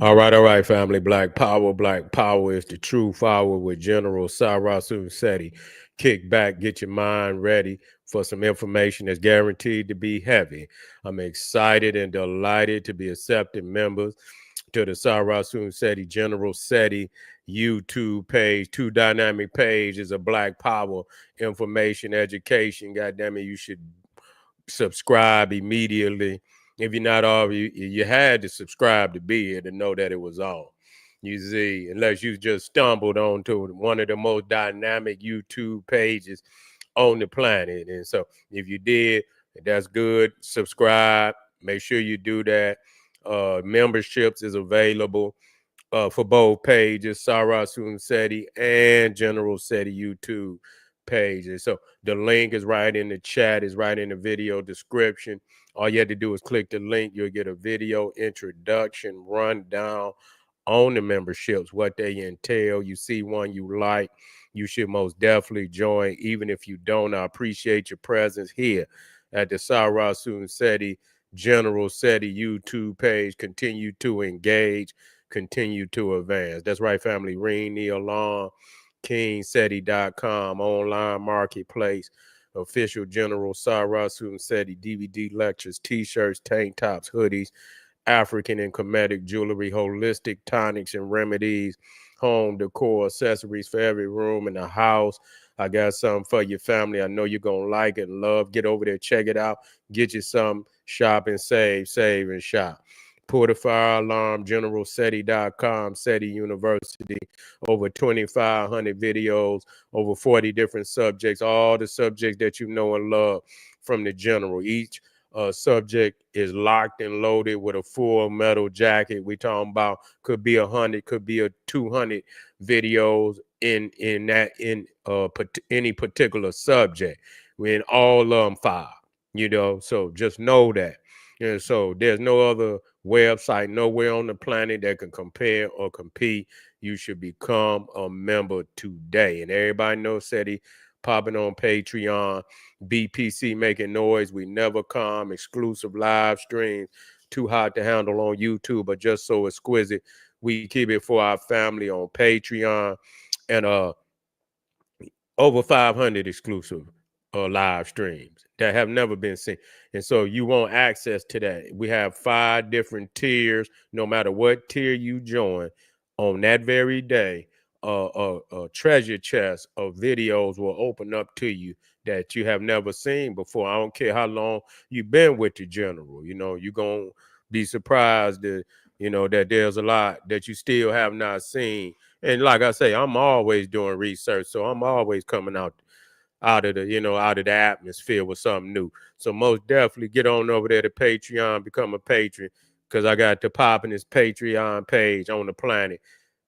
All right, family. Black power is the true power with General Sarasu Seti. Kick back, get your mind ready for some information that's guaranteed to be heavy. I'm excited and delighted to be accepting members to the Sarasu Seti General Seti YouTube page. Two dynamic pages of Black Power information, education. God damn it, you should subscribe immediately. If you're not already, you had to subscribe to be here to know that it was on. You see, unless you just stumbled onto one of the most dynamic YouTube pages on the planet. And so if you did, that's good. Subscribe. Make sure you do that. Memberships is available for both pages, Sarah Sun Seti and General Seti YouTube pages. So the link is right in the chat, is right in the video description. All you have to do is click the link. You'll get a video introduction rundown on the memberships, what they entail. You see one you like, you should most definitely join. Even if you don't, I appreciate your presence here at the Sarah Sun Seti General Seti YouTube page. Continue to engage, continue to advance. That's right, family. Ring the alarm. KingSeti.com, online marketplace, official General Sarasu Seti DVD lectures, t-shirts, tank tops, hoodies, African and Kemetic jewelry, holistic tonics and remedies, home decor, accessories for every room in the house. I got something for your family. I know you're going to like it and love. Get over there, check it out. Get you some, shop and save and shop. Put a fire alarm, generalseti.com, Seti University, over 2,500 videos, over 40 different subjects, all the subjects that you know and love from the general. Each subject is locked and loaded with a full metal jacket. We talking about could be 100, could be a 200 videos in any particular subject. We're in all of them fire, so just know that. And so there's no other website nowhere on the planet that can compare or compete. You should become a member today. And everybody knows Seti popping on Patreon, BPC making noise. We never come, exclusive live streams, too hot to handle on YouTube, but just so exquisite. We keep it for our family on Patreon, and over 500 exclusive live streams that have never been seen. And so you want access to that. We have 5 different tiers. No matter what tier you join, on that very day, a treasure chest of videos will open up to you that you have never seen before. I don't care how long you've been with the general. You're going to be surprised that, that there's a lot that you still have not seen. And like I say, I'm always doing research, so I'm always coming out of the atmosphere with something new. So most definitely get on over there to Patreon, become a patron, because I got the poppin'est Patreon page on the planet.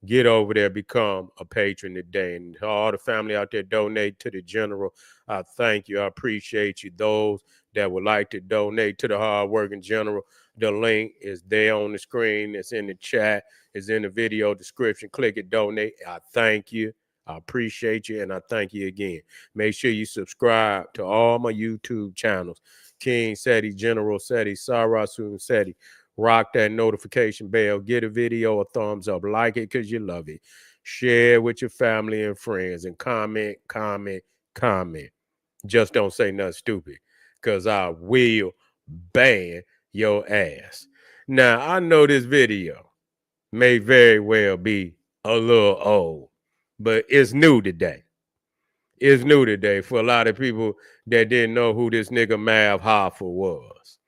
Get over there, become a patron today. And all the family out there donate to the general, I thank you. I appreciate you. Those that would like to donate to the hardworking general, the link is there on the screen. It's in the chat. It's in the video description. Click it, donate. I thank you. I appreciate you, and I thank you again. Make sure you subscribe to all my YouTube channels. King Seti, General Seti, Sarasun Seti. Rock that notification bell. Get a video a thumbs up. Like it because you love it. Share with your family and friends. And comment. Just don't say nothing stupid, because I will ban your ass. Now, I know this video may very well be a little old, but it's new today. It's new today for a lot of people that didn't know who this nigga Mav Hoffa was.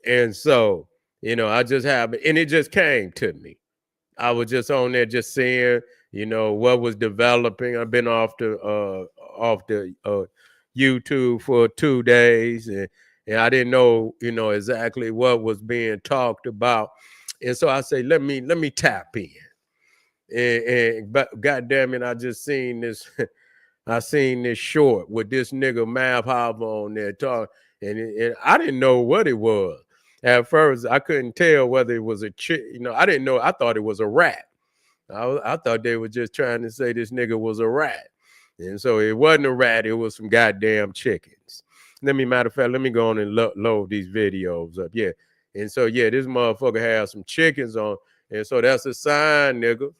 And so, I just happened, and it just came to me. I was just on there just seeing, what was developing. I've been off the YouTube for 2 days, and I didn't know, exactly what was being talked about. And so I say, let me tap in. But God damn it, I just seen this. I seen this short with this nigga Mav Hoffa on there talk, and I didn't know what it was. At first, I couldn't tell whether it was a chick. I didn't know. I thought it was a rat. I thought they were just trying to say this nigga was a rat. And so it wasn't a rat. It was some goddamn chickens. Matter of fact, let me go on and load these videos up. Yeah. And so, yeah, this motherfucker has some chickens on. And so that's a sign, nigga.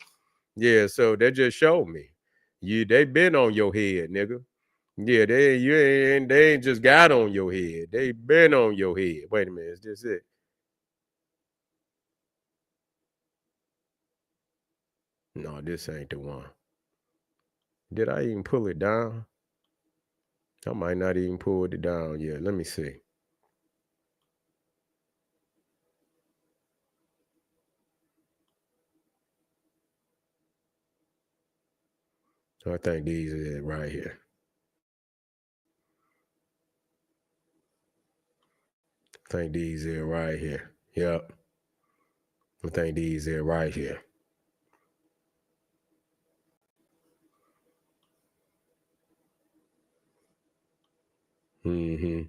Yeah, so that just showed me. They been on your head, nigga. Yeah, they ain't just got on your head. They been on your head. Wait a minute, is this it? No, this ain't the one. Did I even pull it down? I might not even pull it down yet. Let me see. I think these are it right here. I think these are right here. Yep. I think these are right here. Mm-hmm.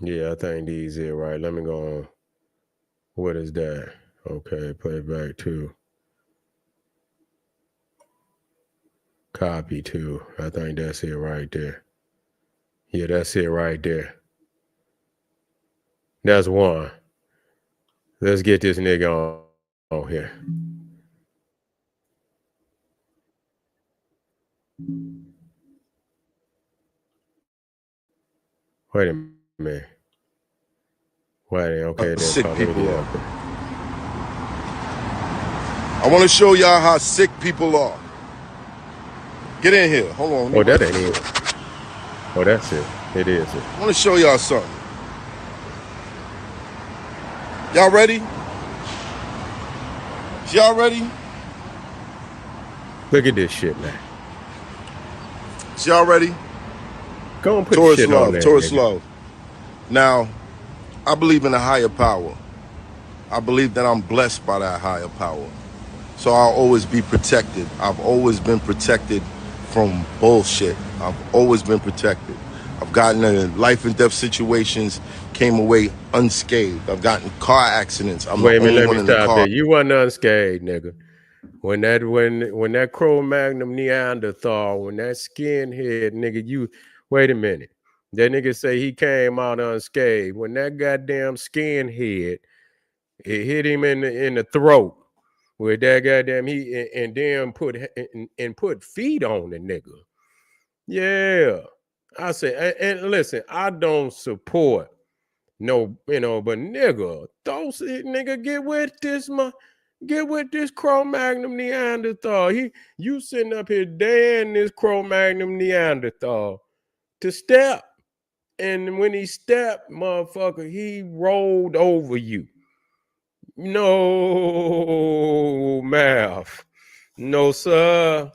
Yeah, I think these are right. Let me go on. What is that? Okay, play it back to copy to. I think that's it right there. Yeah, that's it right there. That's one. Let's get this nigga on here. Wait a minute. Wait, okay, sick people are. I want to show y'all how sick people are. Get in here. Hold on. Oh, that ain't it. Oh, that's it. It is it. I want to show y'all something. Y'all ready? Y'all ready? Look at this shit, man. Y'all ready? Go and put Taurus shit love, on there. Taurus nigga. love. Now, I believe in a higher power. I believe that I'm blessed by that higher power. So I'll always be protected. I've always been protected from bullshit. I've always been protected. I've gotten in life and death situations, came away unscathed. I've gotten car accidents. I'm Wait a the minute, only let one me in the stop car. there. You wasn't unscathed, nigga. When that Cro-Magnon Neanderthal, when that skinhead nigga, you wait a minute. That nigga say he came out unscathed. When that goddamn skinhead, it hit him in the throat with that goddamn and then put feet on the nigga. Yeah. I say, and listen, I don't support no, but nigga, don't see nigga get with this Cro-Magnon Neanderthal. You sitting up here daring this Cro-Magnon Neanderthal to step. And when he stepped, motherfucker, he rolled over you. No math. No, sir.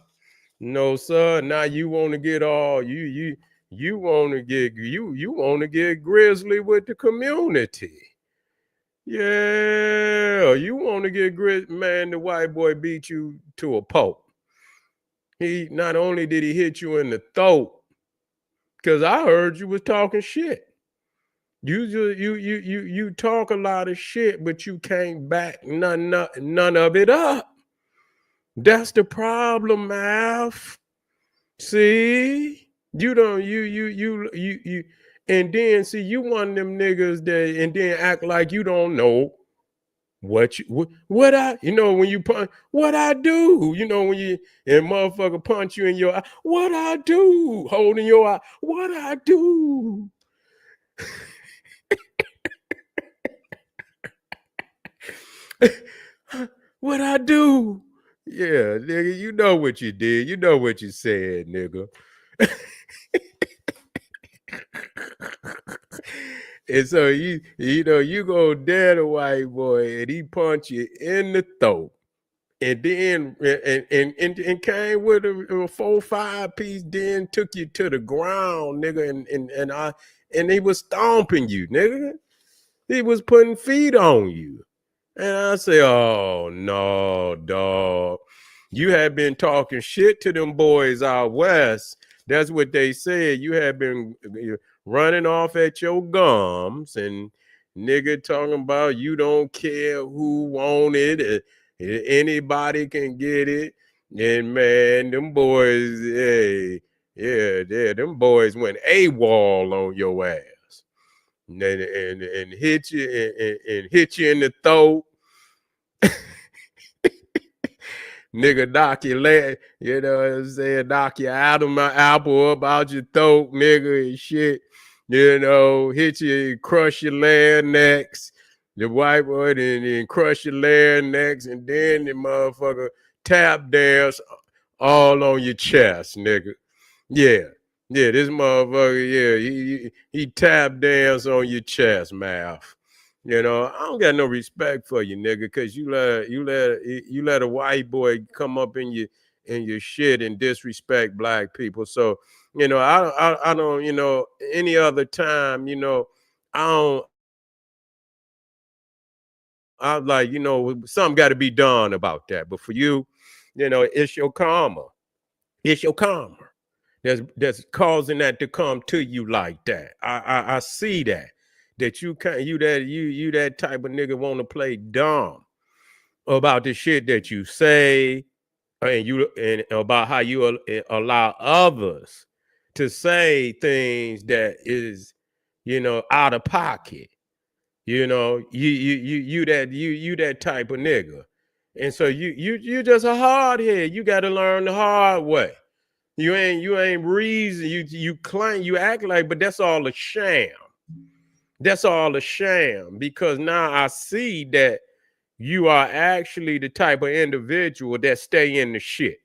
No, sir. Now you want to get all you want to get grizzly with the community. Yeah, you want to get man, the white boy beat you to a pulp. He not only did he hit you in the throat, because I heard you was talking shit. You talk a lot of shit, but you can't back none of it up. That's the problem, Math. See, you don't you and then see you one of them niggas that and then act like you don't know what I when you punch what I do, when you and motherfucker punch you in your eye, what I do, holding your eye, what I do. What I do. Yeah, nigga, you know what you did. You know what you said, nigga. And so you go dare the white boy and he punch you in the throat. And then and came with a 4-5 piece, then took you to the ground, nigga, and he was stomping you, nigga. He was putting feet on you. And I say, oh no, dog. You have been talking shit to them boys out west. That's what they said. You have been running off at your gums and nigga talking about you don't care who want it. Anybody can get it. And man, them boys, hey, yeah, them boys went AWOL on your ass. And hit you and hit you in the throat. Nigga knock your leg, you know what I'm saying? Knock you out of my apple up out your throat, nigga, and shit. You know, hit you, crush your larynx, the white boy, and crush your larynx, and then the motherfucker tap dance all on your chest, nigga. Yeah. Yeah, this motherfucker, yeah, he tap dance on your chest, mouth. You know, I don't got no respect for you, nigga, because you let a white boy come up in your shit and disrespect black people. So, you know, I don't, you know, any other time, you know, I don't. I'm like, you know, something got to be done about that. But for you, you know, it's your karma. It's your karma that's causing that to come to you like that. I see that you can't you that type of nigga want to play dumb about the shit that you say and about how you allow others to say things that is, you know, out of pocket. You know, you that type of nigga. And so you just a hard head. You got to learn the hard way. You ain't reason. You claim you act like, but that's all a sham. That's all a sham because now I see that you are actually the type of individual that stay in the shit.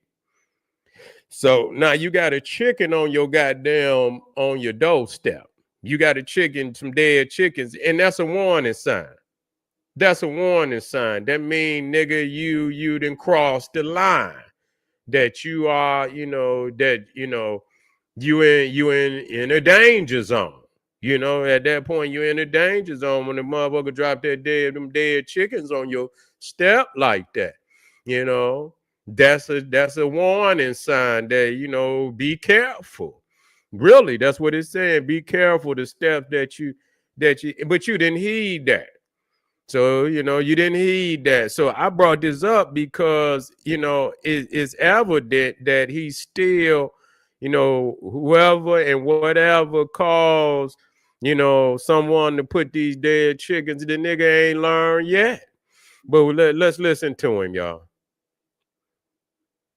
So now you got a chicken on your goddamn on your doorstep. You got a chicken, some dead chickens, and that's a warning sign. That's a warning sign. That mean, nigga, you done crossed the line. That you are, you know, you in a danger zone. You know, at that point you're in a danger zone when the motherfucker drop them dead chickens on your step like that. You know, that's a warning sign that, you know, be careful. Really, that's what it's saying. Be careful the steps but you didn't heed that. So, you know, you didn't heed that. So I brought this up because, you know, it's evident that he's still, you know, whoever and whatever caused, you know, someone to put these dead chickens, the nigga ain't learned yet. But let's listen to him, y'all.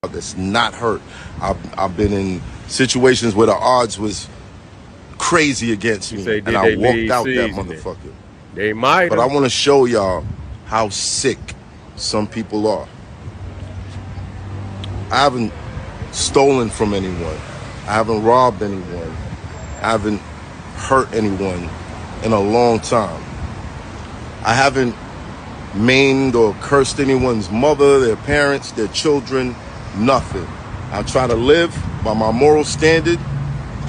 That's not hurt. I've been in situations where the odds was crazy against You me, say, and did I they walked leave out that seasoning? motherfucker. They might But I have. want to show y'all how sick some people are. I haven't stolen from anyone. I haven't robbed anyone. I haven't hurt anyone in a long time. I haven't maimed or cursed anyone's mother, their parents, their children, nothing. I try to live by my moral standard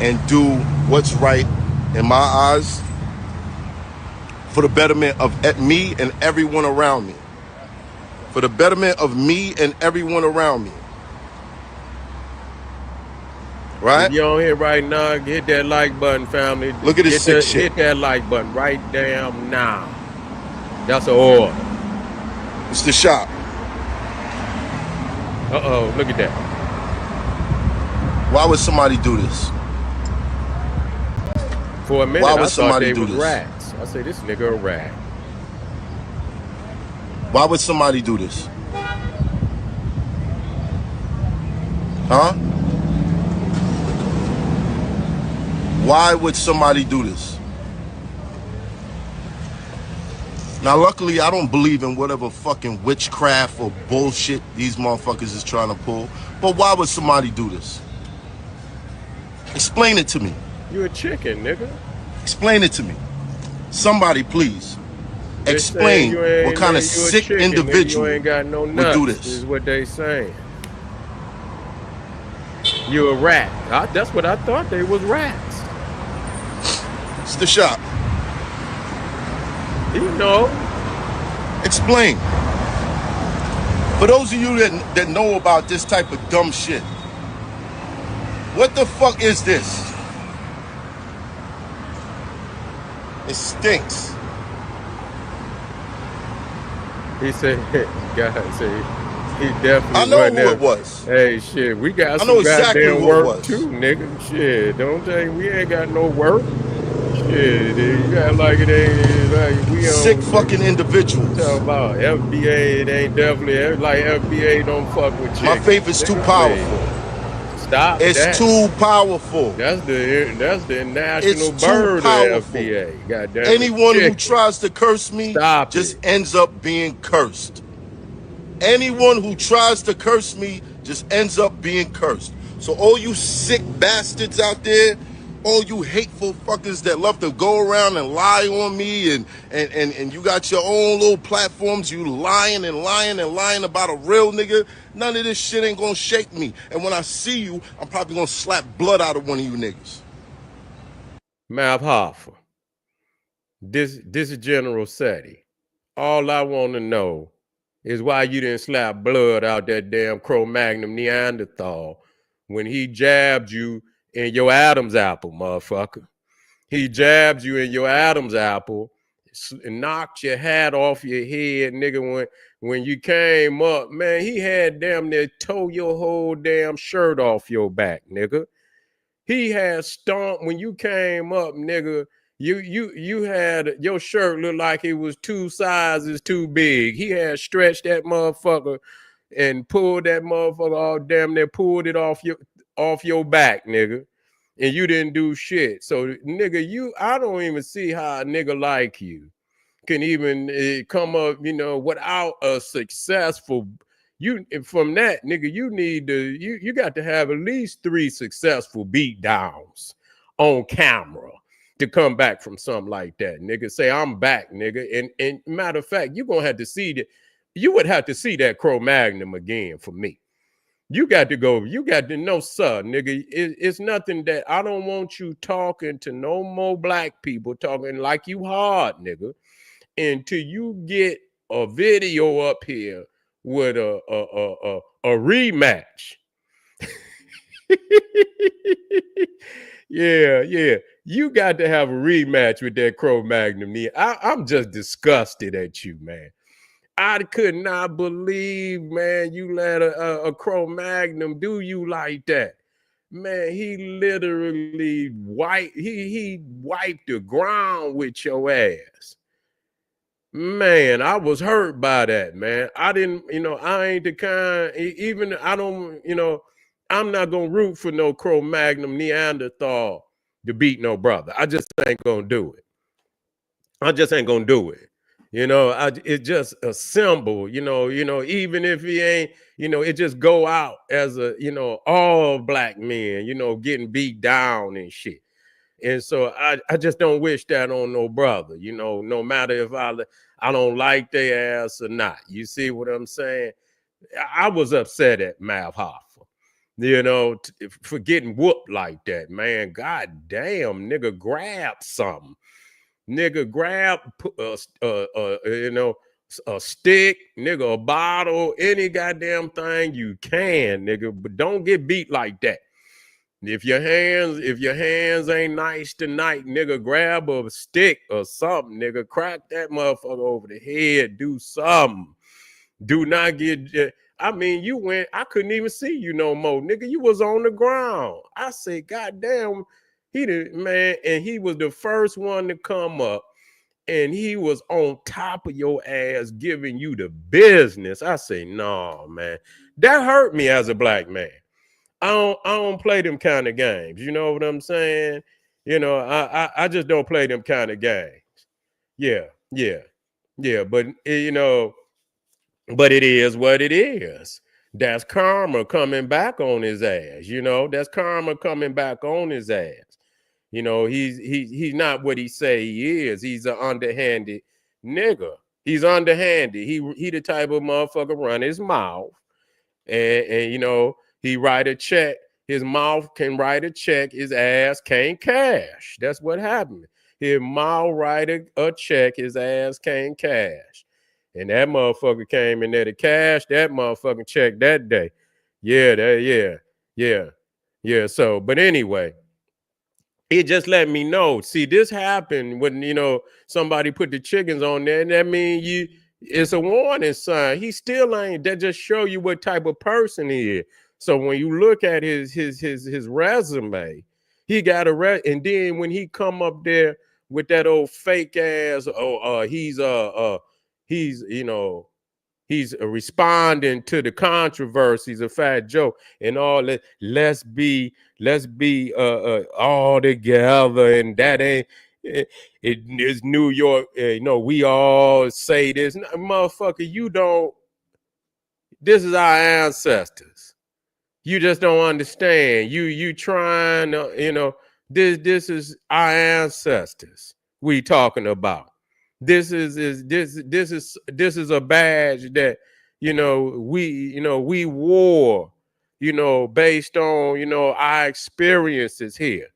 and do what's right in my eyes for the betterment of me and everyone around me. For the betterment of me and everyone around me. Right? If you're on here right now, hit that like button, family. Look at this sick shit. Hit that like button right damn now. That's an order. It's the shop. Uh-oh, look at that. Why would somebody do this? For a minute, Why would I thought somebody they do was this? rats. I say, this nigga a rat. Why would somebody do this? Huh? Why would somebody do this? Now, luckily, I don't believe in whatever fucking witchcraft or bullshit these motherfuckers is trying to pull. But why would somebody do this? Explain it to me. You a chicken, nigga. Explain it to me. Somebody, please. Explain what kind of sick chicken, individual nigga, you ain't got no would nuts, do this. is what they saying. You a rat. That's what I thought. They was rats. It's the shop. You know. Explain. For those of you that know about this type of dumb shit, what the fuck is this? It stinks. He said, God said, He definitely I know wasn't who it there. was. Hey, shit, we got I know some exactly goddamn who it work was. too, nigga. Shit, don't think we ain't got no work. Shit, you got like it ain't like we Sick on, fucking nigga. individuals. Talking about FBA, it ain't definitely like FBA don't fuck with My chickens, faith is too nigga. Please powerful. stop It's that. too powerful. That's the It's national too bird of the powerful. FBA. God damn it, Anyone who chicken. tries to curse me Stop just it. ends up being cursed. Anyone who tries to curse me just ends up being cursed. So all you sick bastards out there, all you hateful fuckers that love to go around and lie on me and you got your own little platforms, you lying and lying and lying about a real nigga, none of this shit ain't gonna shake me. And when I see you, I'm probably gonna slap blood out of one of you niggas. Math Hoffa. This is General Seti. All I want to know is why you didn't slap blood out that damn Cro-Magnon Neanderthal when he jabbed you in your Adam's apple, motherfucker. He jabbed you in your Adam's apple and knocked your hat off your head, nigga, when you came up. Man, he had damn near tore your whole damn shirt off your back, nigga. He had stomped when you came up, nigga. You had your shirt looked like it was 2 sizes too big. He had stretched that motherfucker and pulled that motherfucker all damn near pulled it off your back, nigga. And you didn't do shit. So nigga, I don't even see how a nigga like you can even come up, without a successful. You from that nigga, you need to you got to have at least 3 successful beat downs on camera to come back from something like that, nigga. Say I'm back, nigga. And matter of fact, you're gonna have to see that. You would have to see that Cro-Magnon again for me. You got to go. You got to know, sir, nigga. It's nothing that I don't want you talking to no more black people talking like you hard, nigga, until you get a video up here with a rematch. Yeah. You got to have a rematch with that Cro-Magnon. I'm just disgusted at you, man. I could not believe, man, you let a Cro-Magnon do you like that. Man, he literally he wiped the ground with your ass. Man, I was hurt by that, man. I didn't, I ain't the kind, even I don't, I'm not gonna root for no Cro-Magnon Neanderthal to beat no brother. I just ain't gonna do it. I just ain't gonna do it. It's just a symbol, even if he ain't, it just go out as a, all black men, getting beat down and shit. And so I just don't wish that on no brother, no matter if I don't like their ass or not. You see what I'm saying? I was upset at Mav Hoffa, for getting whooped like that, man. God damn, nigga, grab something. Nigga, grab, a stick, nigga, a bottle, any goddamn thing you can, nigga, but don't get beat like that. If your hands ain't nice tonight, nigga, grab a stick or something, nigga, crack that motherfucker over the head, do something. Do not get. I mean, you went. I couldn't even see you no more, nigga. You was on the ground. I said, God damn, he did, man, and he was the first one to come up, and he was on top of your ass, giving you the business. I say, no, man, that hurt me as a black man. I don't play them kind of games. You know what I'm saying? I just don't play them kind of games. Yeah, yeah, yeah. But it is what it is. That's karma coming back on his ass. That's karma coming back on his ass. He's not what he say he is. He's an underhanded nigga. He's underhanded. He the type of motherfucker run his mouth and he write a check. His mouth can write a check. His ass can't cash. That's what happened. His mouth write a check. His ass can't cash. And that motherfucker came in there to cash that motherfucking check that day. Yeah. So, but anyway, it just let me know. See, this happened when somebody put the chickens on there, and that mean It's a warning sign. He still ain't. That just show you what type of person he is. So when you look at his resume, he got and then when he come up there with that old fake ass, he's he's responding to the controversies of Fat Joe and all that. Let's be all together, and that ain't it is New York. We all say this, motherfucker. You don't. This is our ancestors. You just don't understand. You trying to, this is our ancestors we talking about. This is a badge that we wore, based on our experiences here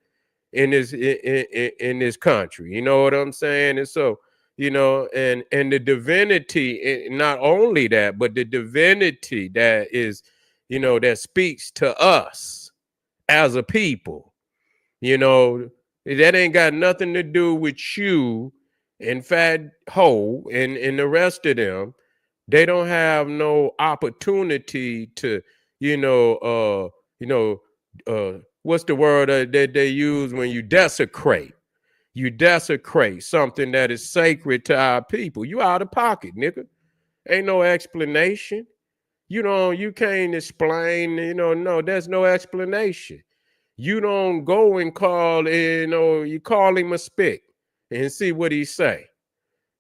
in this country. You know what I'm saying? And so, and the divinity, not only that, but the divinity that is, that speaks to us as a people, that ain't got nothing to do with you and Fat Ho and the rest of them. They don't have no opportunity to, what's the word that they use when you desecrate? You desecrate something that is sacred to our people. You out of pocket, nigga. Ain't no explanation. You can't explain, no, there's no explanation. You don't go and call, you call him a spick and see what he say.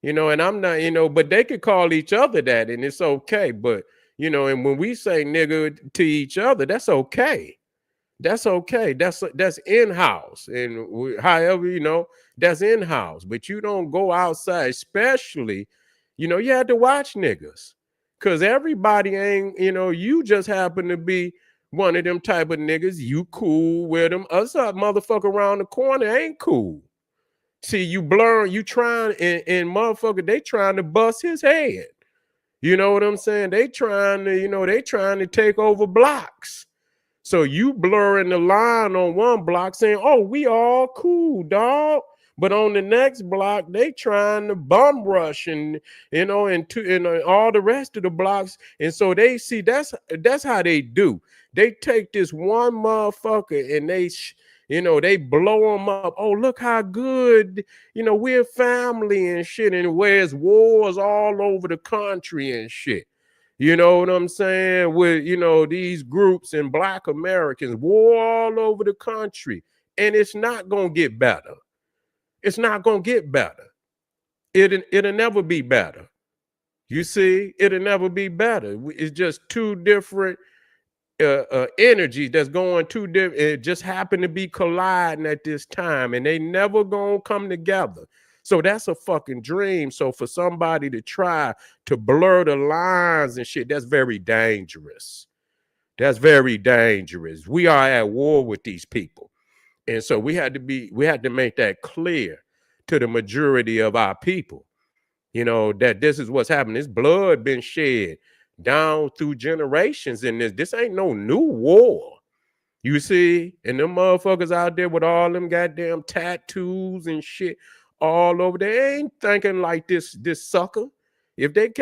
And I'm not, but they could call each other that and it's okay. But, and when we say nigga to each other, that's okay. That's okay. That's in-house. And however, that's in-house. But you don't go outside, especially, you have to watch niggas. Because everybody ain't, you just happen to be one of them type of niggas. You cool with them. Us motherfucker around the corner ain't cool. See, you trying, and motherfucker, they trying to bust his head. You know what I'm saying? They trying to take over blocks. So you blurring the line on one block saying, oh, we all cool, dog. But on the next block, they trying to bum rush and all the rest of the blocks. And so they see that's how they do. They take this one motherfucker and they blow them up. Oh, look how good, we're family and shit. And where's wars all over the country and shit. You know what I'm saying? With, these groups and Black Americans, war all over the country. And it's not going to get better. It's not going to get better. It'll never be better. You see, it'll never be better. It's just two different energies that's going two different. It just happened to be colliding at this time, and they never going to come together. So that's a fucking dream. So for somebody to try to blur the lines and shit, that's very dangerous. That's very dangerous. We are at war with these people. And so we had to make that clear to the majority of our people, that this is what's happening. This blood been shed down through generations in this. This ain't no new war. You see, and them motherfuckers out there with all them goddamn tattoos and shit all over, they ain't thinking like this sucker. If that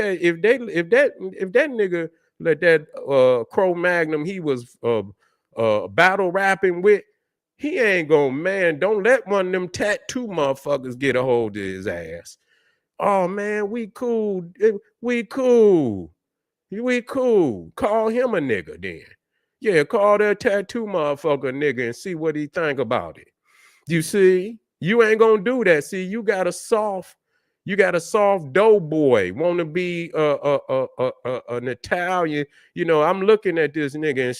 nigga let that Cro-Magnon he was battle rapping with, he ain't gonna, man, don't let one of them tattoo motherfuckers get a hold of his ass. Oh man, we cool. We cool. We cool. Call him a nigga then. Yeah, call that tattoo motherfucker nigga and see what he think about it. You see, you ain't gonna do that. See, you got a soft doughboy, want to be an Italian. I'm looking at this nigga and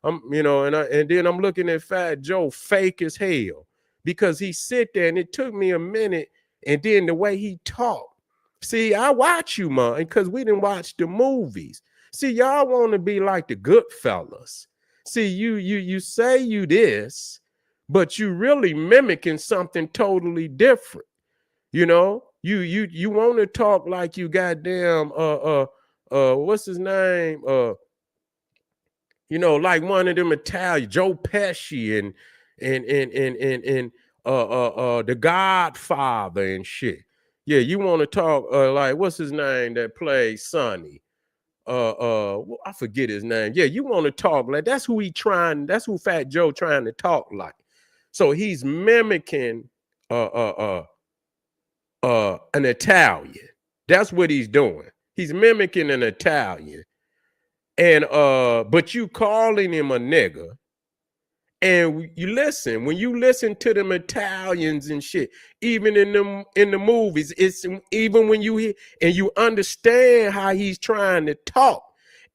and then I'm looking at Fat Joe, fake as hell, because he sit there and it took me a minute, and then the way he talked. See, I watch you, man, because we didn't watch the movies. See, y'all want to be like the good fellas. See, you say you this, but you really mimicking something totally different. You want to talk like you goddamn what's his name? Like one of them Italian, Joe Pesci and the Godfather and shit. Yeah, you want to talk like what's his name that plays Sonny? I forget his name. Yeah, you want to talk like that's who that's who Fat Joe trying to talk like. So he's mimicking an Italian. That's what he's doing. He's mimicking an Italian. And but you calling him a nigga. And you listen, when you listen to them Italians and shit, even in the movies, it's even when you hear and you understand how he's trying to talk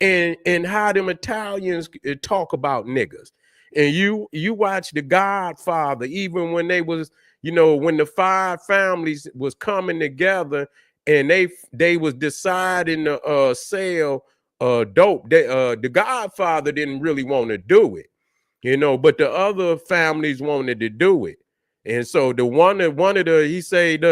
and how them Italians talk about niggas. And you watch The Godfather, even when they was, when the five families was coming together and they was deciding to sell dope. The Godfather didn't really want to do it, but the other families wanted to do it. And so the one of the he said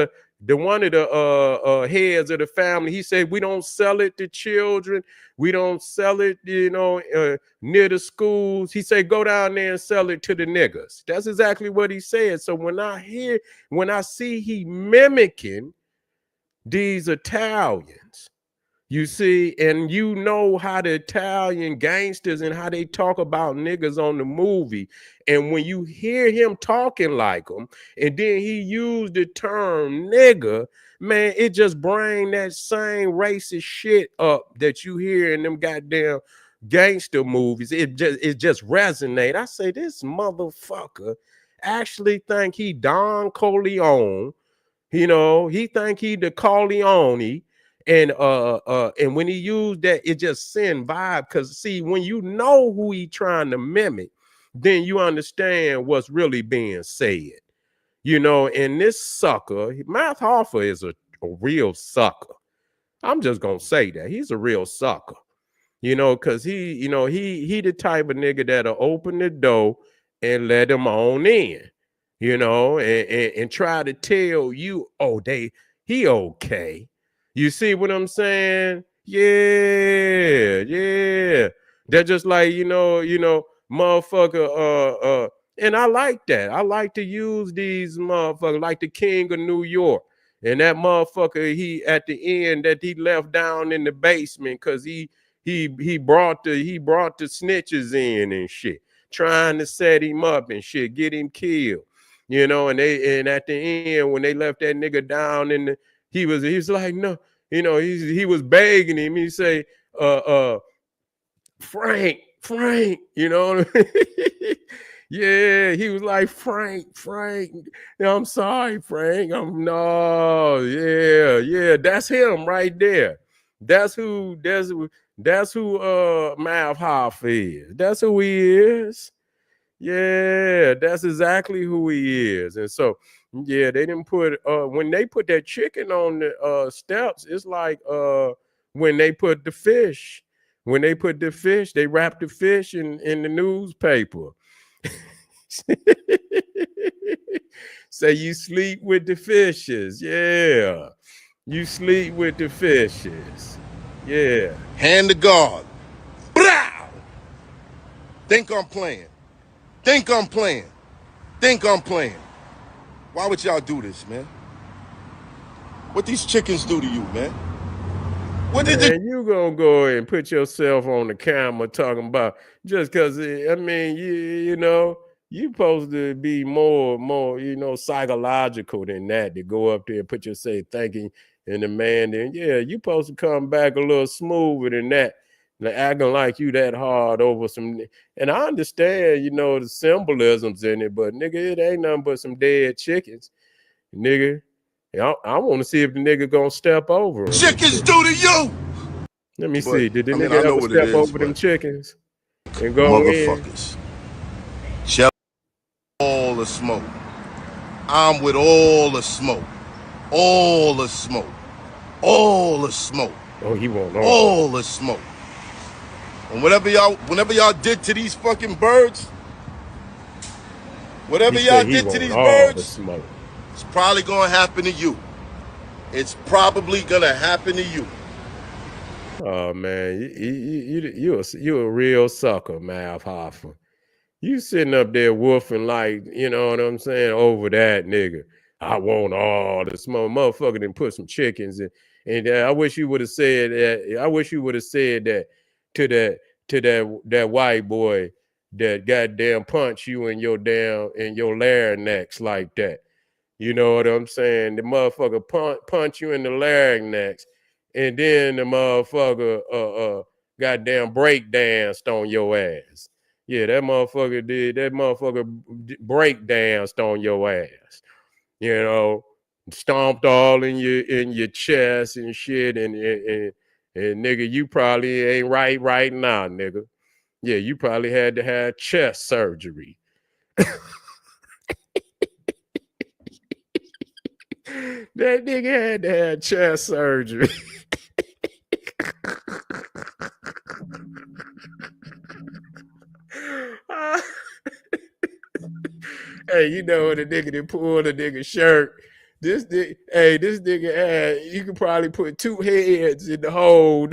the one of the heads of the family, he said, we don't sell it to children, we don't sell it near the schools. He said, go down there and sell it to the niggas. That's exactly what he said. So when I see he mimicking these Italians, you see, and you know how the Italian gangsters and how they talk about niggas on the movie. And when you hear him talking like them, and then he used the term nigga, man, it just bring that same racist shit up that you hear in them goddamn gangster movies. It just resonate. I say, this motherfucker actually think he Don Corleone. He think he the Corleone. And when he used that, it just send vibe. Because see, when you know who he trying to mimic, then you understand what's really being said. And this sucker, Math Hoffa is a real sucker. I'm just gonna say that. He's a real sucker. Because he the type of nigga that'll open the door and let him on in, and try to tell you, oh, he okay. You see what I'm saying? Yeah, yeah. They're just like, motherfucker, and I like that. I like to use these motherfuckers like the King of New York. And that motherfucker, he at the end that he left down in the basement because he brought the snitches in and shit, trying to set him up and shit, get him killed. And at the end when they left that nigga down in the, he was like, no, he was begging him. He say, Frank, yeah, he was like, Frank, I'm sorry, Frank. Yeah, that's him right there. That's who Mav Hoff is. That's who he is. Yeah, that's exactly who he is. And so, yeah, they didn't put when they put that chicken on the steps, it's like when they put the fish. When they put the fish, they wrap the fish in the newspaper. Say you sleep with the fishes. Yeah. You sleep with the fishes. Yeah. Hand to God. Brow! Think I'm playing. Think I'm playing. Think I'm playing. Why would y'all do this, man? What these chickens do to you, man? What did they... You gonna go and put yourself on the camera talking about just because, I mean, you supposed to be more, psychological than that, to go up there and put yourself thinking and the man, then you supposed to come back a little smoother than that, like acting like you that hard over some. And I understand, the symbolisms in it, but nigga, it ain't nothing but some dead chickens, nigga. I want to see if the nigga gonna step over them. Chickens do to you. Let me see. Did the nigga ever step over them chickens and go motherfuckers in? Shell all the smoke. I'm with all the smoke. All the smoke. All the smoke. Oh, he won't know. All the smoke. And whenever y'all did to these fucking birds, whatever y'all did to these birds, it's probably gonna happen to you. It's probably gonna happen to you. Oh man, you a real sucker, Mav Hoffa. You sitting up there woofing like, you know what I'm saying, over that nigga. I want all the small motherfucker and put some chickens in. And I wish you would have said that. I wish you would have said that to that white boy that goddamn punch you in your larynx like that. You know what I'm saying? The motherfucker punch you in the larynx, and then the motherfucker goddamn break danced on your ass. Yeah, that motherfucker did. That motherfucker break danced on your ass. You know, stomped all in your chest and shit, and nigga, you probably ain't right now, nigga. Yeah, you probably had to have chest surgery. That nigga had to have chest surgery. Hey, you know the nigga that pulled the nigga shirt. This nigga had, you could probably put two heads in the hole.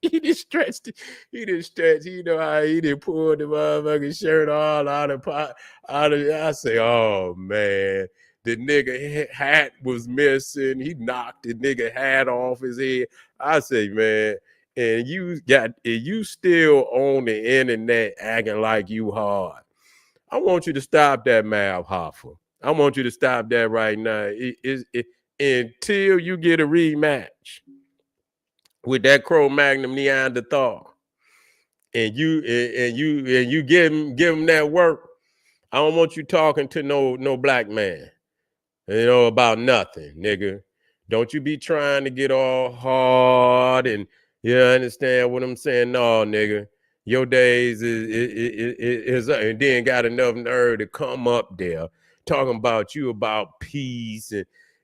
He just stretched it. He just stretched. You know how he did pull the motherfucking shirt all out of pot. I say, oh man, the nigga hat was missing. He knocked the nigga hat off his head. I say, man, and you still on the internet acting like you hard. I want you to stop that, Mal Hoffa. I want you to stop that right now. Until you get a rematch with that Cro-Magnon Neanderthal, and you give him that work. I don't want you talking to no black man, about nothing, nigga. Don't you be trying to get all hard and you understand what I'm saying? No, nigga. Your days is and then got enough nerve to come up there talking about peace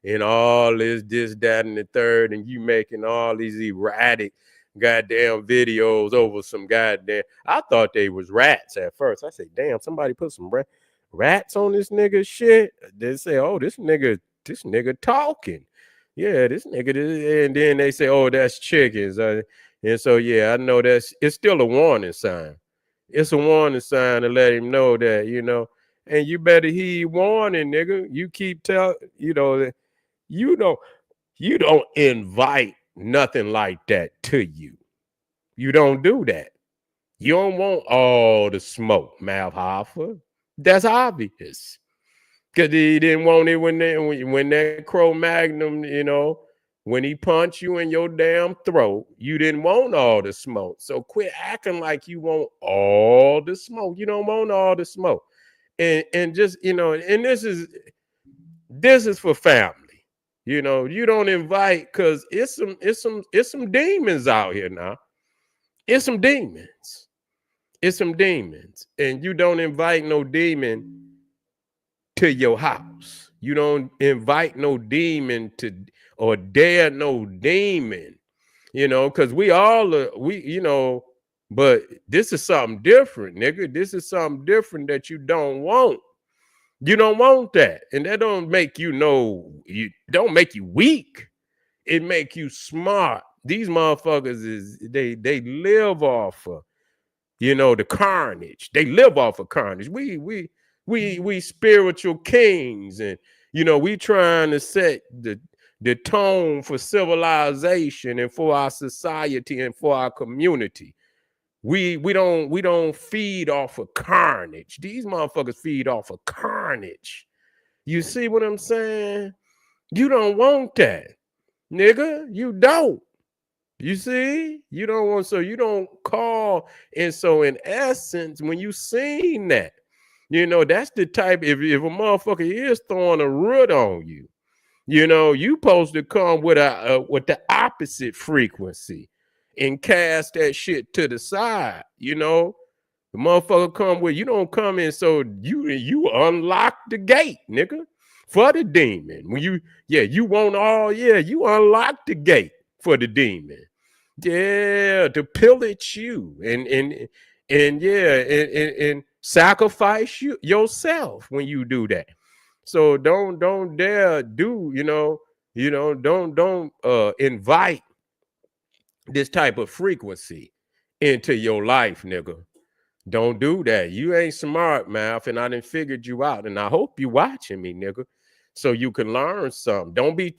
and all this, that, and the third, and you making all these erratic goddamn videos over some goddamn. I thought they was rats at first. I said, damn, somebody put some rats on this nigga shit. They say, oh, this nigga talking. Yeah, this nigga, and then they say, oh, that's chickens. And so, yeah, I know it's still a warning sign. It's a warning sign to let him know that, and you better heed warning, nigga. You keep you don't invite nothing like that to you. You don't do that. You don't want all the smoke, Malhoffa. That's obvious. Because he didn't want it when that Cro-Magnon, when he punched you in your damn throat, you didn't want all the smoke. So quit acting like you want all the smoke. You don't want all the smoke. And just, and this is for family. You don't invite, because it's some demons out here now. It's some demons. It's some demons. And you don't invite no demon to your house. You don't invite no demon or dare no demon, because we all but this is something different, nigga. This is something different that you don't want. You don't want that. And that don't make you don't make you weak. It make you smart. These motherfuckers they live off of, the carnage. They live off of carnage. We spiritual kings, and we trying to set the tone for civilization and for our society and for our community. We don't feed off of carnage. These motherfuckers feed off of carnage. You see what I'm saying? You don't want that, nigga. You don't. You see? You don't want, so you don't call. And so in essence, when you seen that, that's the type, if a motherfucker is throwing a root on you, you supposed to come with the opposite frequency and cast that shit to the side. The motherfucker come with, you don't come in, so you unlock the gate, nigga, for the demon. When you unlock the gate for the demon. Yeah, to pillage you and sacrifice yourself when you do that. So don't dare do, don't invite this type of frequency into your life, nigga. Don't do that. You ain't smart, mouth, and I done figured you out. And I hope you watching me, nigga. so you can learn something. Don't be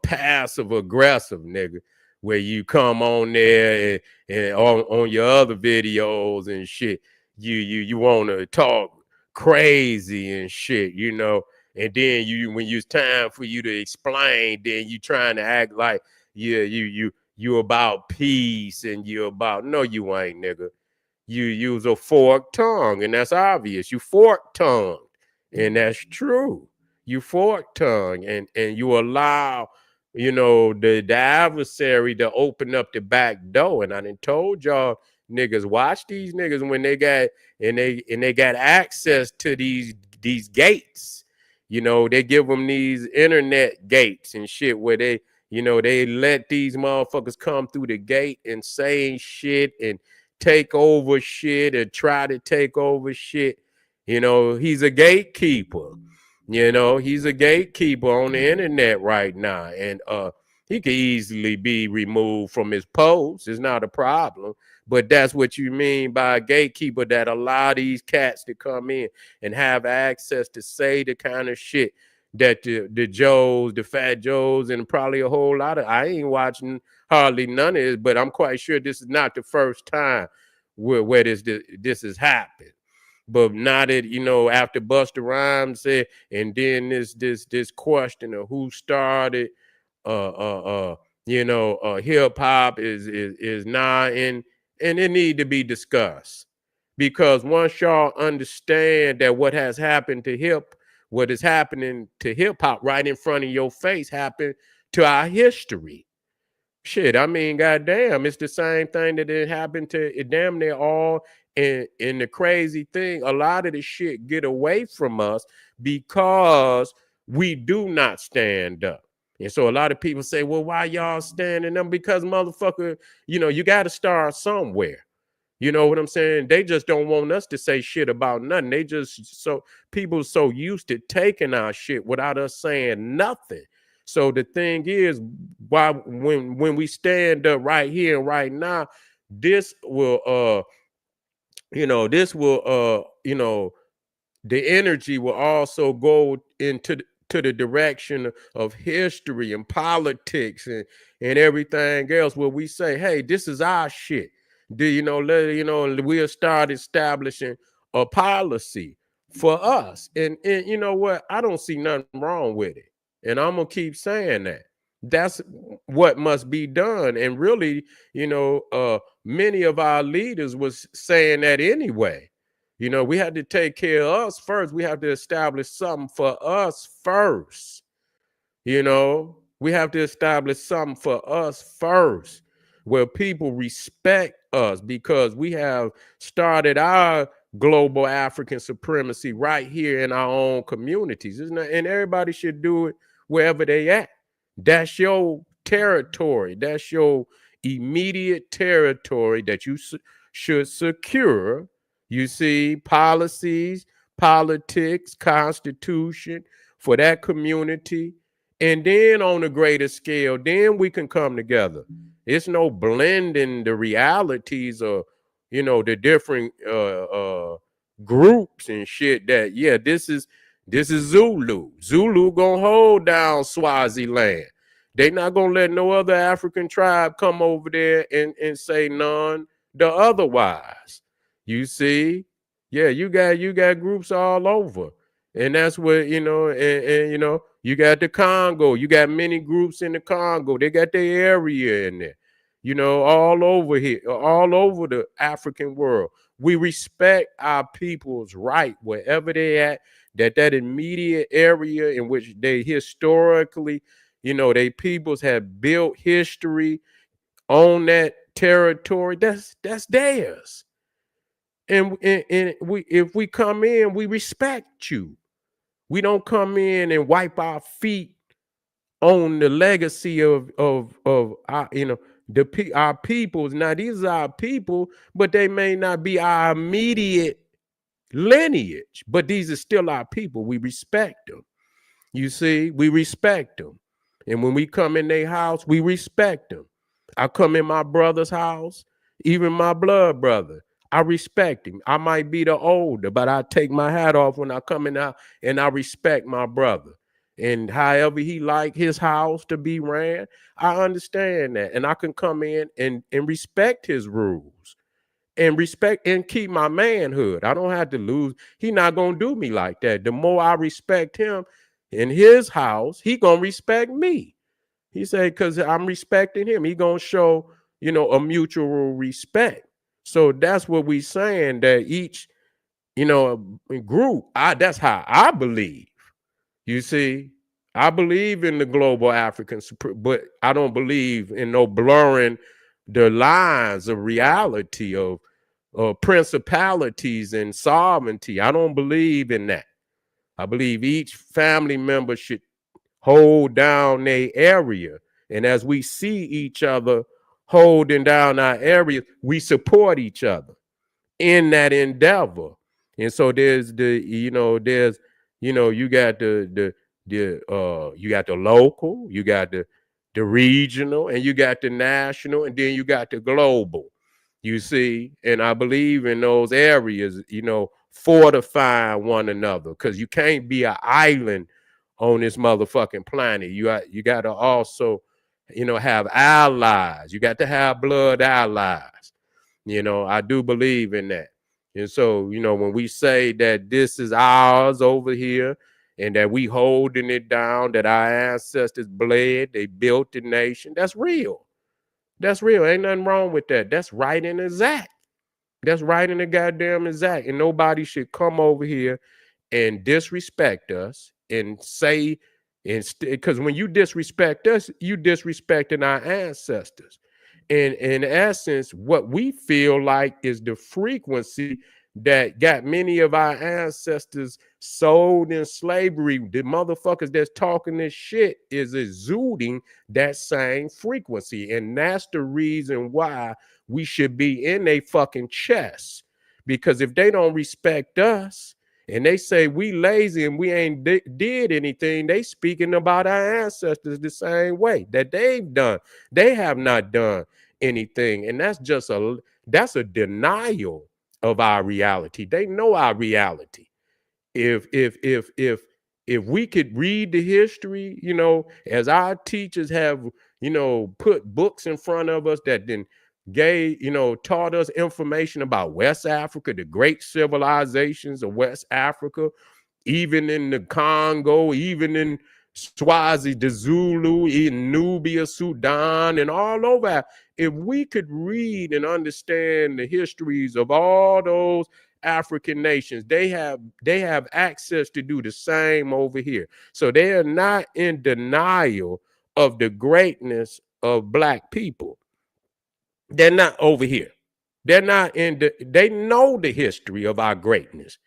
passive aggressive, nigga, where you come on there and on your other videos and shit, you want to talk crazy and shit, you know, and then when it's time for you to explain, then you trying to act like you about peace and you about, no, you ain't, nigga. You use a forked tongue, and that's obvious. You forked tongue, and that's true. You forked tongue, and you allow, you know, the adversary to open up the back door. And I done told y'all niggas, watch these niggas when they got access to these gates. You know, they give them these internet gates and shit where they, you know, they let these motherfuckers come through the gate and say shit and take over shit and try to take over shit. You know, he's a gatekeeper. You know, he's a gatekeeper on the internet right now. And he could easily be removed from his post. It's not a problem. But that's what you mean by a gatekeeper, that allow these cats to come in and have access to say the kind of shit that the Joes, the Fat Joes, and probably a whole lot of, I ain't watching hardly none of it, but I'm quite sure this is not the first time where this has happened. But now that, you know, after Busta Rhymes said, and then this question of who started hip hop is now in, and it need to be discussed. Because once y'all understand that what is happening to hip hop right in front of your face happened to our history. Shit, I mean, goddamn, it's the same thing that it happened to it damn near all. And the crazy thing, a lot of the shit get away from us because we do not stand up. And so a lot of people say, well, why y'all standing up? Because motherfucker, you know, you got to start somewhere. You know what I'm saying? They just don't want us to say shit about nothing. They just people so used to taking our shit without us saying nothing. So the thing is, why when we stand up right here and right now, this will the energy will also go into to the direction of history and politics and everything else, where we say, hey, this is our shit. We'll start establishing a policy for us. And you know what? I don't see nothing wrong with it. And I'm gonna keep saying that. That's what must be done. And really, many of our leaders was saying that anyway. You know, we had to take care of us first. We have to establish something for us first. You know, we have to establish something for us first where people respect us, because we have started our global African supremacy right here in our own communities. Isn't it? And everybody should do it wherever they at. That's your territory. That's your immediate territory that you should secure. You see, policies, politics, constitution for that community. And then on a greater scale, then we can come together. It's no blending the realities of, the different groups and shit that, yeah, this is Zulu. Zulu gonna hold down Swaziland. They not gonna let no other African tribe come over there and say none the otherwise. You see? Yeah, you got groups all over. And that's what, and you got the Congo. You got many groups in the Congo. They got their area in there. All over here, all over the African world. We respect our people's right wherever they at, that immediate area in which they historically, they peoples have built history on that territory. That's theirs. And if we come in, we respect you. We don't come in and wipe our feet on the legacy of our, our peoples. Now, these are our people, but they may not be our immediate lineage, but these are still our people. We respect them. You see, we respect them. And when we come in their house, we respect them. I come in my brother's house, even my blood brother. I respect him. I might be the older, but I take my hat off when I come in out, and I respect my brother. And however he like his house to be ran, I understand that. And I can come in and respect his rules and respect and keep my manhood. I don't have to lose. He not gonna do me like that. The more I respect him in his house, he gonna respect me. He said, because I'm respecting him. He gonna show, a mutual respect. So that's what we saying, that each, group, that's how I believe. You see, I believe in the global African, but I don't believe in no blurring the lines of reality of principalities and sovereignty. I don't believe in that. I believe each family member should hold down their area. And as we see each other holding down our area, we support each other in that endeavor. And so there's you got you got the local, you got the regional, and you got the national, and then you got the global. You see, and I believe in those areas, fortifying one another, because you can't be an island on this motherfucking planet. You got to also, have allies. You got to have blood allies. I do believe in that. And so, when we say that this is ours over here and that we holding it down, that our ancestors bled, they built the nation, that's real. That's real. Ain't nothing wrong with that. That's right in exact. That's right in the goddamn exact. And nobody should come over here and disrespect us and say, because when you disrespect us, you disrespecting our ancestors. And in essence, what we feel like is the frequency that got many of our ancestors sold in slavery. The motherfuckers that's talking this shit is exuding that same frequency. And that's the reason why we should be in a fucking chest. Because if they don't respect us, and they say we lazy and we ain't did anything, they speaking about our ancestors the same way that they've done. They have not done anything, and that's a denial of our reality. They know our reality. If we could read the history, as our teachers have, put books in front of us that then taught us information about West Africa, the great civilizations of West Africa, even in the Congo, even in Swazi, the Zulu, in Nubia, Sudan, and all over. If we could read and understand the histories of all those African nations, they have access to do the same over here. So they are not in denial of the greatness of Black people. They're not over here. They're not they know the history of our greatness.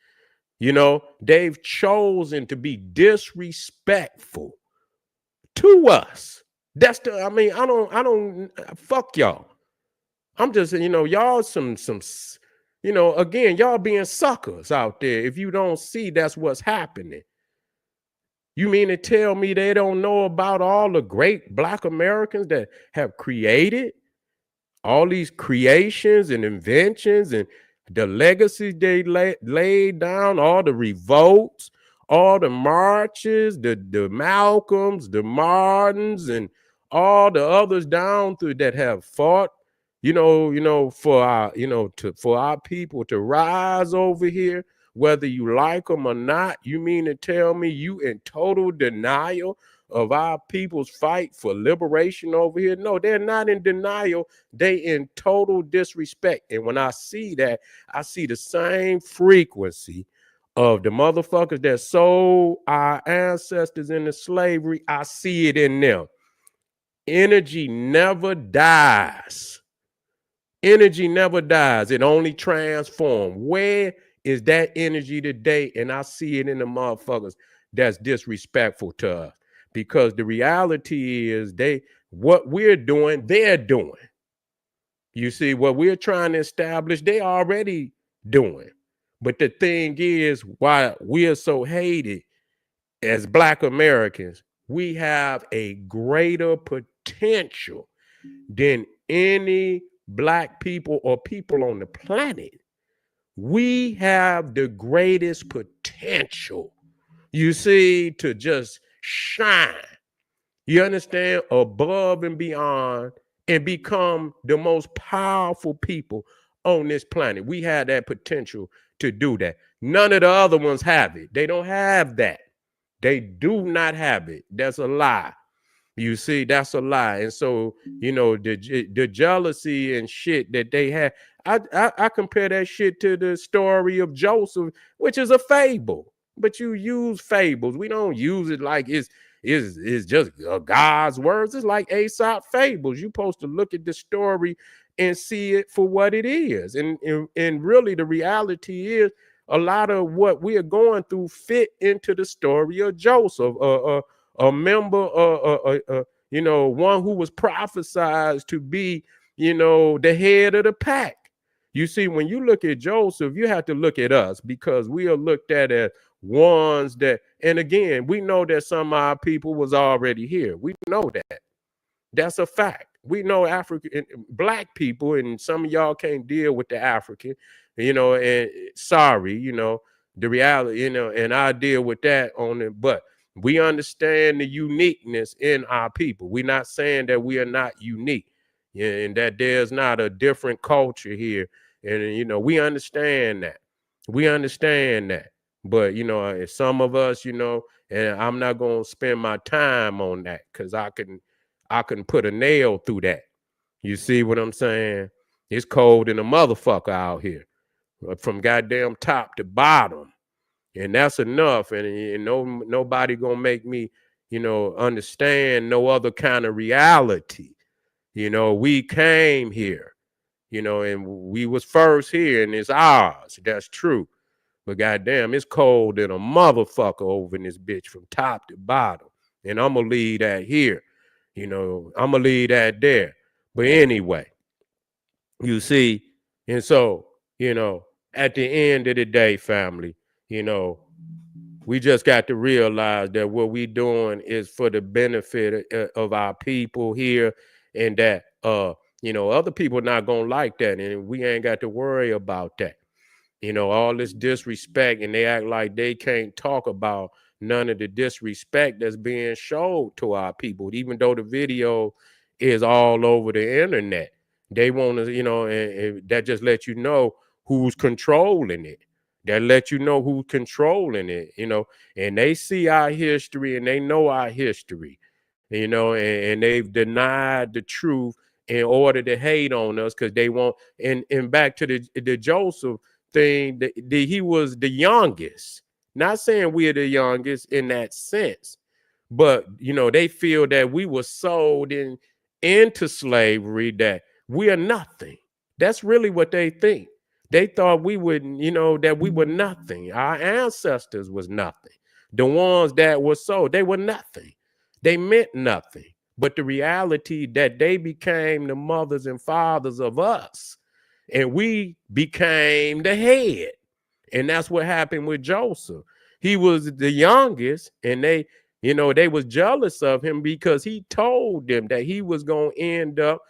They've chosen to be disrespectful to us. I don't fuck y'all. I'm just, y'all again, y'all being suckers out there. If you don't see that's what's happening. You mean to tell me they don't know about all the great Black Americans that have created all these creations and inventions and the legacies they laid down, all the revolts, all the marches, the Malcolms, the Martins, and all the others down through that have fought, for our people to rise over here, whether you like them or not. You mean to tell me you in total denial of our people's fight for liberation over here? No, they're not in denial. They in total disrespect. And when I see that, I see the same frequency of the motherfuckers that sold our ancestors into slavery. I see it in them. Energy never dies. Energy never dies. It only transforms. Where is that energy today? And I see it in the motherfuckers that's disrespectful to us. Because the reality is what we're doing, they're doing. You see, what we're trying to establish, they already doing. But the thing is, why we're so hated as Black Americans, we have a greater potential than any Black people or people on the planet. we have the greatest potential, you see, to just shine. You understand? Above and beyond, and become the most powerful people on this planet. We have that potential to do that. None of the other ones have it. They don't have that. They do not have it. That's a lie. You see, that's a lie. And so, the jealousy and shit that they have, I compare that shit to the story of Joseph, which is a fable. But you use fables. We don't use it like it's just God's words. It's like Aesop fables. You're supposed to look at the story and see it for what it is. And really the reality is a lot of what we are going through fit into the story of Joseph. A member, one who was prophesied to be, the head of the pack. You see, when you look at Joseph, you have to look at us because we are looked at as ones that, and again, we know that some of our people was already here. We know that. That's a fact. We know African black people, and some of y'all can't deal with the African, and sorry, the reality, and I deal with that on it, but we understand the uniqueness in our people. We're not saying that we are not unique, and that there's not a different culture here. And we understand that. We understand that. But some of us, and I'm not gonna spend my time on that because I can put a nail through that. You see what I'm saying? It's cold in a motherfucker out here, from goddamn top to bottom. And that's enough. And nobody gonna make me, understand no other kind of reality. We came here, and we was first here, and it's ours. That's true. But goddamn, it's cold in a motherfucker over in this bitch from top to bottom. And I'm gonna leave that here. I'm gonna leave that there. But anyway, you see, and so, at the end of the day, family, we just got to realize that what we doing is for the benefit of our people here, and that other people not gonna like that, and we ain't got to worry about that. All this disrespect, and they act like they can't talk about none of the disrespect that's being showed to our people, even though the video is all over the internet. They want to, and that just lets you know who's controlling it. That lets you know who's controlling it, and they see our history and they know our history, and they've denied the truth in order to hate on us because they want, and back to the Joseph thing, he was the youngest. Not saying we're the youngest in that sense, but they feel that we were sold into slavery, that we are nothing. That's really what they think. They thought we would, that we were nothing. Our ancestors was nothing. The ones that were sold, they were nothing. They meant nothing. But the reality that they became the mothers and fathers of us, and we became the head. And that's what happened with Joseph. He was the youngest, and they was jealous of him because he told them that he was going to end up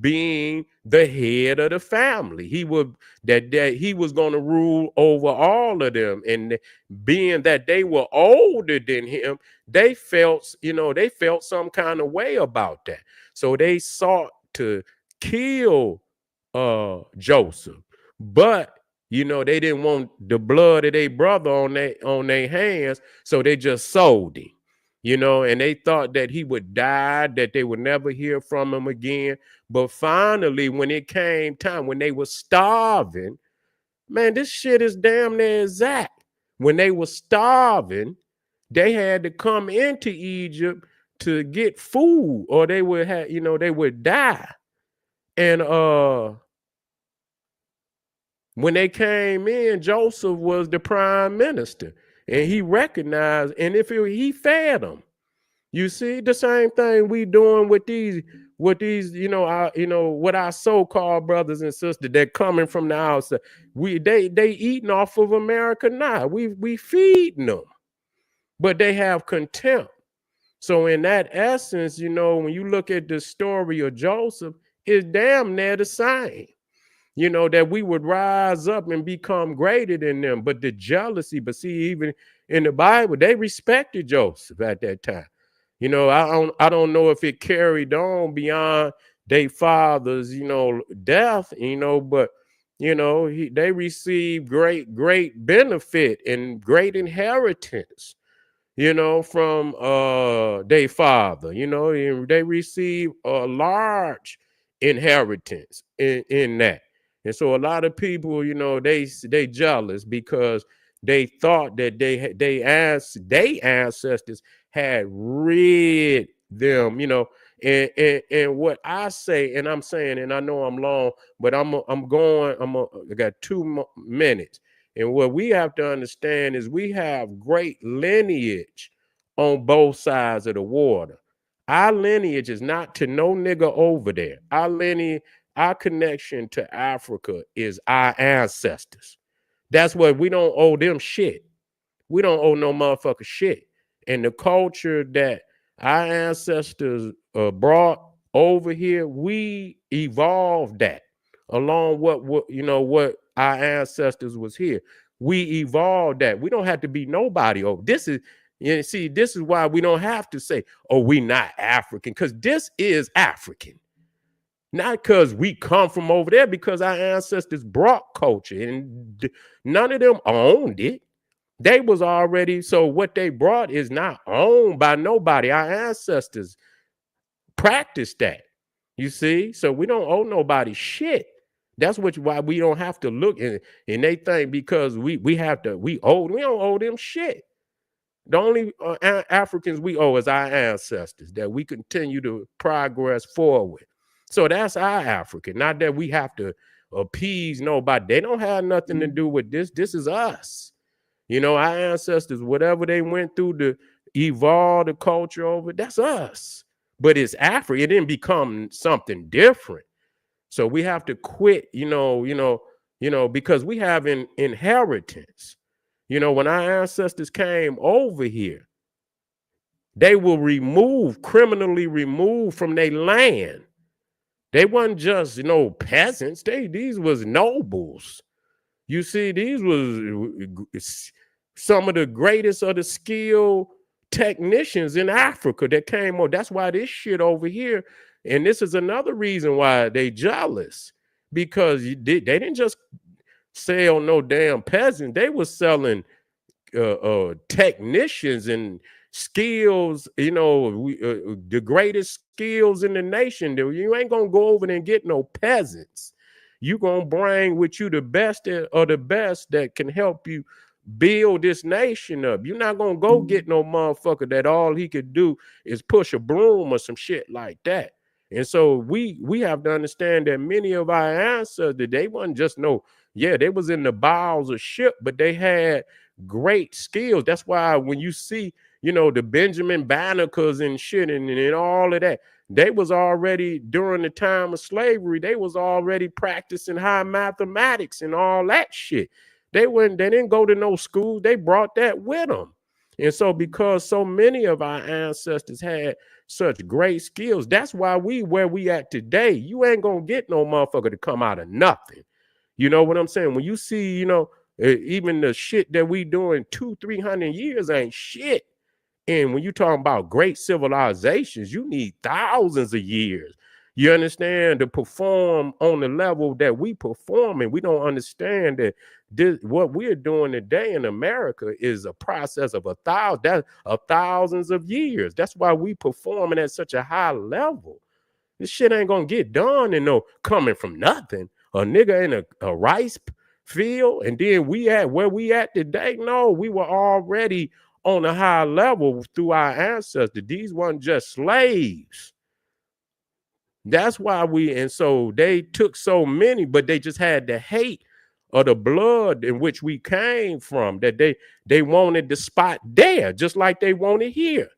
being the head of the family. He would that he was going to rule over all of them, and being that they were older than him, they felt some kind of way about that. So they sought to kill Joseph, but they didn't want the blood of their brother on their hands, so they just sold him. And they thought that he would die, that they would never hear from him again. But finally, when it came time, when they were starving, man, this shit is damn near exact. When they were starving, they had to come into Egypt to get food, or they would die. And when they came in, Joseph was the prime minister, and he recognized, and he fed them. You see, the same thing we doing with these, with our so-called brothers and sisters that coming from the outside. They eating off of America now. We feeding them, but they have contempt. So in that essence, when you look at the story of Joseph, it's damn near the same. that we would rise up and become greater than them. But the jealousy, but see, even in the Bible, they respected Joseph at that time. I don't know if it carried on beyond their father's, death, but they received great benefit and great inheritance, from their father. And they receive a large inheritance in that. And so a lot of people, they jealous because they thought that they ancestors had rid them, and what I say, and I'm saying, and I know I'm long, but I got 2 minutes. And what we have to understand is we have great lineage on both sides of the water. Our lineage is not to no nigga over there. Our connection to Africa is our ancestors. That's what we don't owe them shit. We don't owe no motherfucker shit. And the culture that our ancestors brought over here, we evolved that along what our ancestors was here. We evolved that. We don't have to be nobody over. This is why we don't have to say, oh, we not African, because this is African. Not because we come from over there, because our ancestors brought culture and none of them owned it. They was already, so what they brought is not owned by nobody. Our ancestors practiced that. You see? So we don't owe nobody shit. That's why we don't have to look and they think because we don't owe them shit. The only Africans we owe is our ancestors, that we continue to progress forward. So that's our African. Not that we have to appease nobody. They don't have nothing to do with this. This is us. Our ancestors, whatever they went through to evolve the culture over, that's us. But it's Africa. It didn't become something different. So we have to quit, because we have an inheritance. When our ancestors came over here, they were criminally removed from their land. They weren't just, peasants. These was nobles. You see, these was some of the greatest of the skilled technicians in Africa that came over. That's why this shit over here, and this is another reason why they jealous, because they didn't just sell no damn peasant. They were selling technicians and skills, the greatest skills in the nation. You ain't gonna go over there and get no peasants. You gonna bring with you the best of the best that can help you build this nation up. You're not gonna go get no motherfucker that all he could do is push a broom or some shit like that. And so we have to understand that many of our ancestors, they wasn't just they was in the bowels of ship, but they had great skills. That's why when you see, the Benjamin Bannekers and shit and all of that, they was already, during the time of slavery, they was already practicing high mathematics and all that shit. They didn't go to no school. They brought that with them. And so because so many of our ancestors had such great skills, that's why where we at today. You ain't gonna get no motherfucker to come out of nothing. You know what I'm saying? When you see, even the shit that we doing 200-300 years ain't shit. And when you talking about great civilizations, you need thousands of years. You understand, to perform on the level that we perform, and we don't understand that what we're doing today in America is a process of thousands of years. That's why we performing at such a high level. This shit ain't gonna get done and coming from nothing. A nigga in a rice field, and then where we at today. No, we were already on a high level through our ancestors. These weren't just slaves. That's why and so they took so many, but they just had the hate of the blood in which we came from, that they wanted the spot there, just like they wanted here.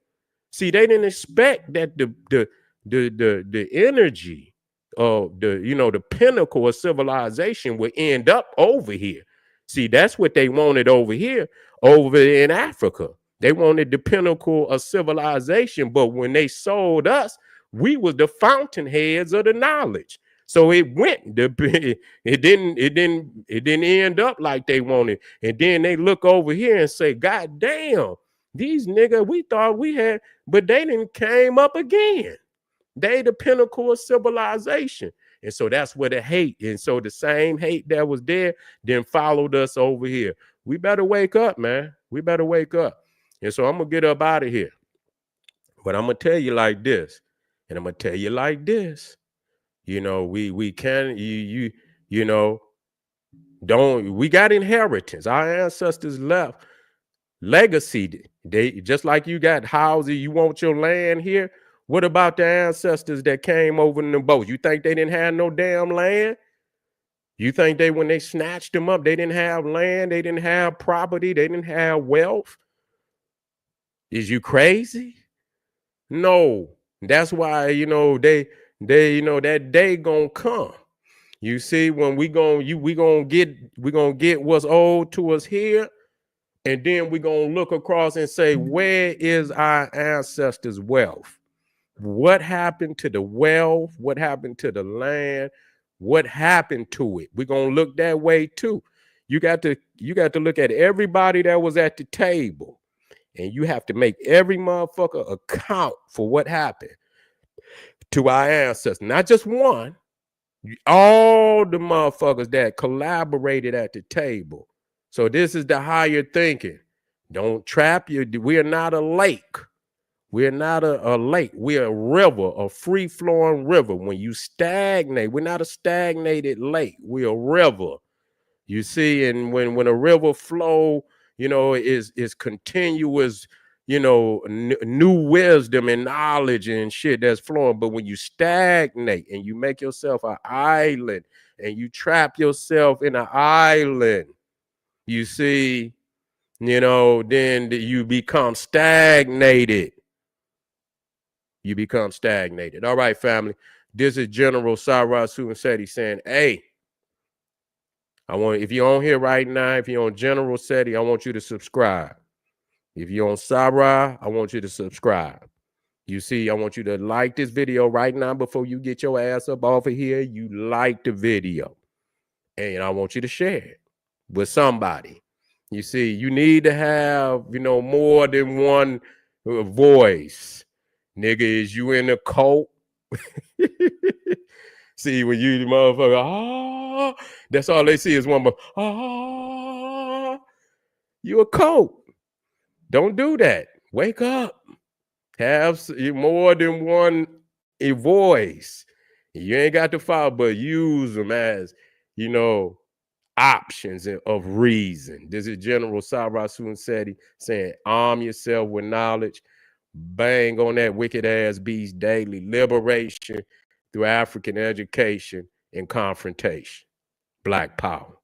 See, they didn't expect that the energy of the pinnacle of civilization would end up over here. See, that's what they wanted over here, over in Africa. They wanted the pinnacle of civilization, but when they sold us, we was the fountainheads of the knowledge. So it went. It didn't end up like they wanted. And then they look over here and say, God damn, these niggas we thought we had, but they didn't came up again. They the pinnacle of civilization. And so that's where the hate. And so the same hate that was there then followed us over here. We better wake up, man. We better wake up. And so I'm gonna get up out of here. But I'm gonna tell you like this, and I'm gonna tell you like this. You know, we can you know, don't we got inheritance. Our ancestors left legacy. They just like you got houses, you want your land here. What about the ancestors that came over in the boats? You think they didn't have no damn land? You think they, when they snatched them up, they didn't have land, they didn't have property, they didn't have wealth? Is you crazy? No. That's why, you know, they you know, that day gonna come. You see, when we gonna get what's owed to us here, and then we're gonna look across and say, where is our ancestors' wealth? What happened to the wealth? What happened to the land? What happened to it? We're gonna look that way too. You got to look at everybody that was at the table, and you have to make every motherfucker account for what happened to our ancestors. Not just one, all the motherfuckers that collaborated at the table. So this is the higher thinking. Don't trap you. We are not a lake. We're not a lake. We're a river, a free-flowing river. When you stagnate, we're not a stagnated lake. We're a river. You see, and when a river flow, you know, is continuous, you know, new wisdom and knowledge and shit that's flowing. But when you stagnate and you make yourself an island and you trap yourself in an island, you see, you know, then you become stagnated. You become stagnated. All right, family. This is General Sarasu Seti saying, hey, if you're on here right now, if you're on General Seti, I want you to subscribe. If you're on Sarah, I want you to subscribe. You see, I want you to like this video right now before you get your ass up off of here. You like the video. And I want you to share it with somebody. You see, you need to have, you know, more than one voice. Nigga, is you in a cult? See, when you the motherfucker, that's all they see is one more, you a cult. Don't do that. Wake up. Have more than one voice. You ain't got to follow, but use them as, you know, options of reason. This is General Sarasu Seti saying, arm yourself with knowledge. Bang on that wicked ass beast daily. Liberation through African education and confrontation. Black power.